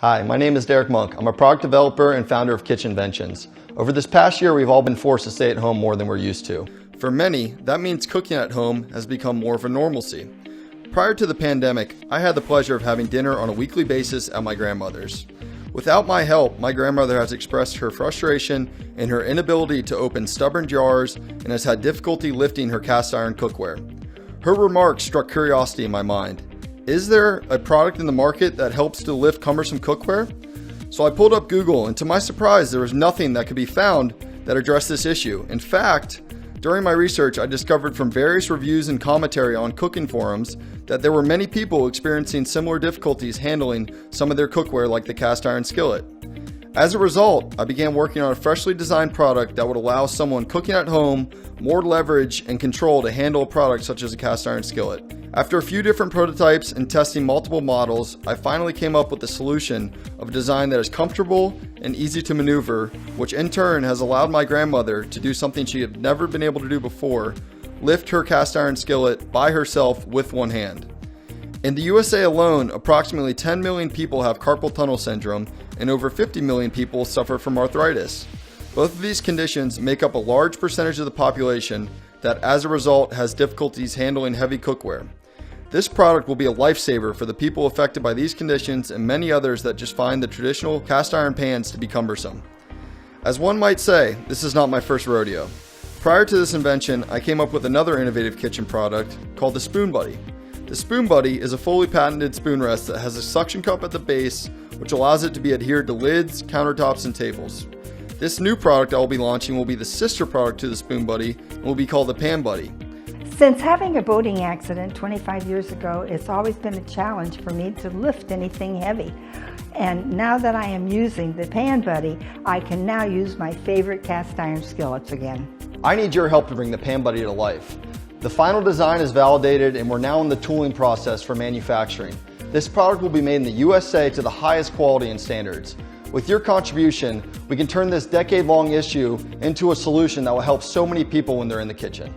Hi, my name is Derek Monk. I'm a product developer and founder of Kitchenventions. Over this past year, we've all been forced to stay at home more than we're used to. For many, that means cooking at home has become more of a normalcy. Prior to the pandemic, I had the pleasure of having dinner on a weekly basis at my grandmother's. Without my help, my grandmother has expressed her frustration in her inability to open stubborn jars and has had difficulty lifting her cast iron cookware. Her remarks struck curiosity in my mind. Is there a product in the market that helps to lift cumbersome cookware? So I pulled up Google, and to my surprise, there was nothing that could be found that addressed this issue. In fact, during my research, I discovered from various reviews and commentary on cooking forums that there were many people experiencing similar difficulties handling some of their cookware like the cast iron skillet. As a result, I began working on a freshly designed product that would allow someone cooking at home more leverage and control to handle a product such as a cast iron skillet. After a few different prototypes and testing multiple models, I finally came up with a solution of a design that is comfortable and easy to maneuver, which in turn has allowed my grandmother to do something she had never been able to do before: lift her cast iron skillet by herself with one hand. In the USA alone, approximately 10 million people have carpal tunnel syndrome and over 50 million people suffer from arthritis. Both of these conditions make up a large percentage of the population that as a result has difficulties handling heavy cookware. This product will be a lifesaver for the people affected by these conditions and many others that just find the traditional cast iron pans to be cumbersome. As one might say, this is not my first rodeo. Prior to this invention, I came up with another innovative kitchen product called the Spoon Buddy. The Spoon Buddy is a fully patented spoon rest that has a suction cup at the base, which allows it to be adhered to lids, countertops, and tables. This new product I will be launching will be the sister product to the Spoon Buddy and will be called the Pan Buddy. Since having a boating accident 25 years ago, it's always been a challenge for me to lift anything heavy. And now that I am using the Pan Buddy, I can now use my favorite cast iron skillets again. I need your help to bring the Pan Buddy to life. The final design is validated and we're now in the tooling process for manufacturing. This product will be made in the USA to the highest quality and standards. With your contribution, we can turn this decade-long issue into a solution that will help so many people when they're in the kitchen.